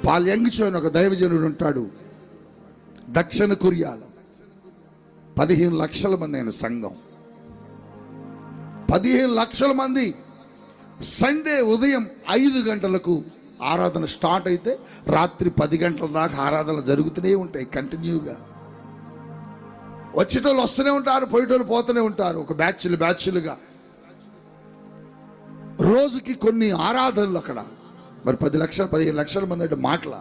Paul యంగ్చో అని ఒక దైవజనుడు ఉంటాడు. దక్షిణ కొరియాలో 15 లక్షల మంది అయిన సంఘం, 15 లక్షల మంది. సండే ఉదయం 5 గంటలకు ఆరాధన స్టార్ట్ అయితే రాత్రి 10 గంటల దాకా ఆరాధనలు జరుగుతూనే ఉంటాయి కంటిన్యూగా. వచ్చేటోళ్ళు వస్తూనే ఉంటారు, పోయేటోళ్ళు పోతూనే ఉంటారు. ఒక బ్యాచ్లుగా రోజుకి కొన్ని ఆరాధనలు అక్కడ. మరి 10 లక్షలు 15 లక్షల మంది అంటే మాటల.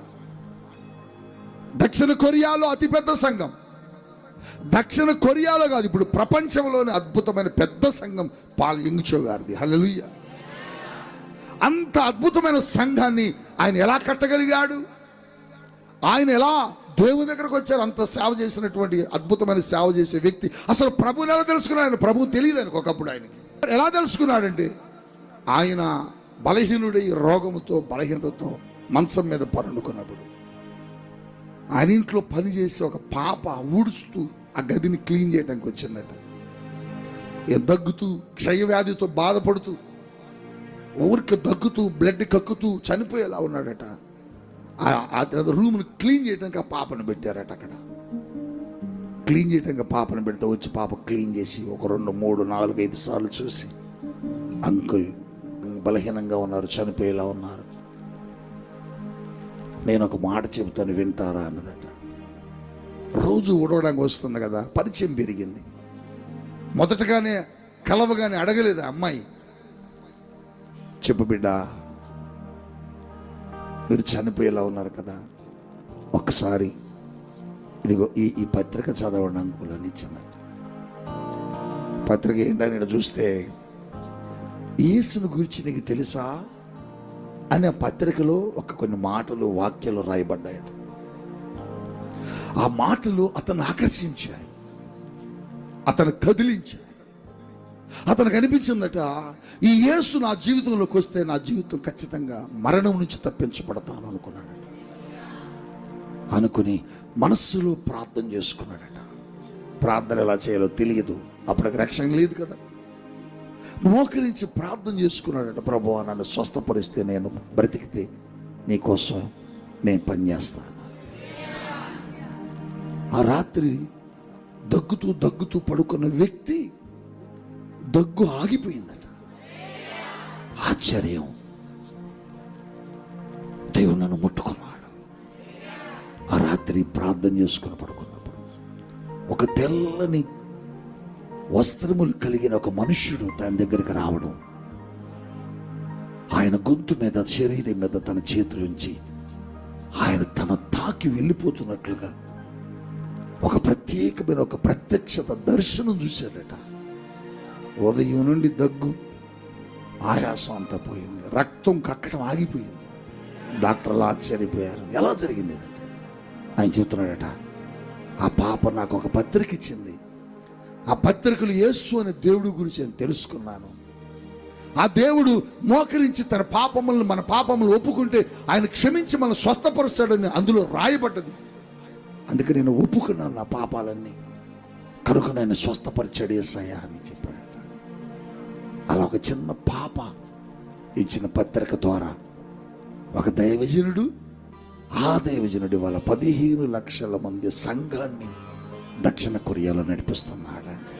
దక్షిణ కొరియాలో అతిపెద్ద సంఘం. దక్షిణ కొరియాలో కాదు, ఇప్పుడు ప్రపంచంలోనే అద్భుతమైన పెద్ద సంఘం పాల్ యంగ్చో గారిది. హల్లెలూయా. అంత అద్భుతమైన సంఘాన్ని ఆయన ఎలా కట్టగలిగాడు? ఆయన ఎలా దేవుని దగ్గరకు వచ్చారు? అంత సేవ చేసినటువంటి అద్భుతమైన సేవ చేసే వ్యక్తి అసలు ప్రభువుని ఎలా తెలుసుకున్నాడు? ప్రభువు తెలియదు ఆయనకు. ఒకప్పుడు ఆయనకి ఎలా తెలుసుకున్నాడంటే, ఆయన బలహీనుడై రోగముతో బలహీనతతో మంచం మీద పరుండుకున్నప్పుడు ఆయన ఇంట్లో పనిచేసి ఒక పాప ఊడుస్తూ ఆ గదిని క్లీన్ చేయడానికి వచ్చిందట. దగ్గుతూ క్షయవ్యాధితో బాధపడుతూ ఊరికి దగ్గుతూ బ్లడ్ కక్కుతూ చనిపోయేలా ఉన్నాడట. రూమ్ను క్లీన్ చేయడానికి ఆ పాపను పెట్టారట. అక్కడ క్లీన్ చేయడానికి పాపను పెడితే వచ్చి పాప క్లీన్ చేసి ఒక 2, 3, 4, 5 సార్లు చూసి, అంకుల్ బలహీనంగా ఉన్నారు, చనిపోయేలా ఉన్నారు, నేను ఒక మాట చెబుతాను వింటారా అన్నదట. రోజు ఊడవడానికి వస్తుంది కదా, పరిచయం పెరిగింది. మొదటగానే కలవగానే అడగలేదు అమ్మాయి, చెప్పు బిడ్డ మీరు చనిపోయేలా ఉన్నారు కదా, ఒక్కసారి ఇదిగో ఈ పత్రిక చదవండి అంకుల్ అని ఇచ్చిందట. పత్రిక ఏంటని చూస్తే, యేసుని గురించి నీకు తెలుసా అని ఆ పత్రికలో కొన్ని మాటలు వాక్యాలు రాయబడ్డాయట. ఆ మాటలు అతను ఆకర్షించాయి, అతను కదిలించాయి. అతనికి అనిపించిందట, ఈ యేసు నా జీవితంలోకి వస్తే నా జీవితం ఖచ్చితంగా మరణం నుంచి తప్పించబడతాను అనుకున్నాడట. అనుకుని మనస్సులో ప్రార్థన చేసుకున్నాడట. ప్రార్థన ఎలా చేయాలో తెలియదు, అప్పటికి రక్షణ లేదు కదా. మోకరించి ప్రార్థన చేసుకున్నాడట, ప్రభువా నన్ను స్వస్థపరిస్తే, నేను బ్రతికితే నీకోసం నేను పనిచేస్తాను. ఆ రాత్రి దగ్గుతూ పడుకున్న వ్యక్తి దగ్గు ఆగిపోయిందట. ఆశ్చర్యం, దేవుడు నన్ను ముట్టుకున్నాడు. ఆ రాత్రి ప్రార్థన చేసుకుని పడుకున్నప్పుడు ఒక తెల్లని వస్త్రములు కలిగిన ఒక మనుష్యుడు తన దగ్గరికి రావడం, ఆయన గొంతు మీద శరీరం మీద తన చేతులుంచి ఆయన తన తాకి వెళ్ళిపోతున్నట్లుగా ఒక ప్రత్యేకమైన ఒక ప్రత్యక్షత దర్శనం చూశాడట. ఉదయం నుండి దగ్గు ఆయాసం అంతా పోయింది, రక్తం కక్కడం ఆగిపోయింది. డాక్టర్లు ఆశ్చర్యపోయారు, ఎలా జరిగింది అంటే ఆయన చెబుతున్నాడట, ఆ పాప నాకు ఒక పత్రిక ఇచ్చింది, ఆ పత్రికలు యేసు అనే దేవుడి గురించి నేను తెలుసుకున్నాను. ఆ దేవుడు మోకరించి మన పాపములు ఒప్పుకుంటే ఆయన క్షమించి మనం స్వస్థపరుస్తాడని అందులో రాయబడ్డది. అందుకే నేను ఒప్పుకున్నాను నా పాపాలన్నీ, కనుక నేను స్వస్థపరిచాడు యేసయ్యా అని చెప్పాడు. అలా ఒక చిన్న పాప ఇచ్చిన పత్రిక ద్వారా ఒక దైవజనుడు, ఆ దైవజనుడి వాళ్ళ 15 లక్షల మంది సంఘాన్ని దక్షిణ కొరియాలో నడిపిస్తున్నాడండి.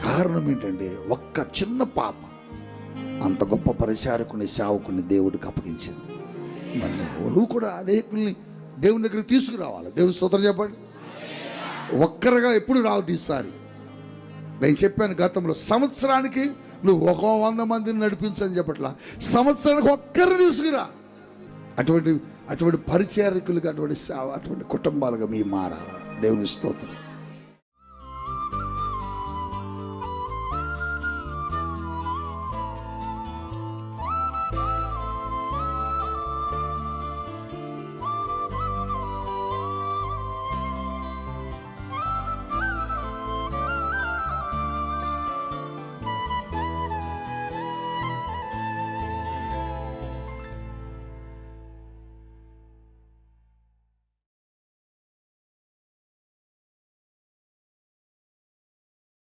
కారణం ఏంటంటే, ఒక్క చిన్న పాప అంత గొప్ప పరిచారకుని సేవకుని దేవుడికి అప్పగించింది. మరి నువ్వు కూడా అనేకుల్ని దేవుని దగ్గరికి తీసుకురావాలి. దేవుని స్తోత్రం చెప్పండి. ఒక్కరుగా ఎప్పుడు రావద్దు. ఈసారి నేను చెప్పాను గతంలో, సంవత్సరానికి నువ్వు 100 మందిని నడిపించని చెప్పట్లా, సంవత్సరానికి ఒక్కరిని తీసుకురా. అటువంటి పరిచారకులుగా, అటువంటి కుటుంబాలుగా మీ మారాలా. దేవుని స్తోత్రం.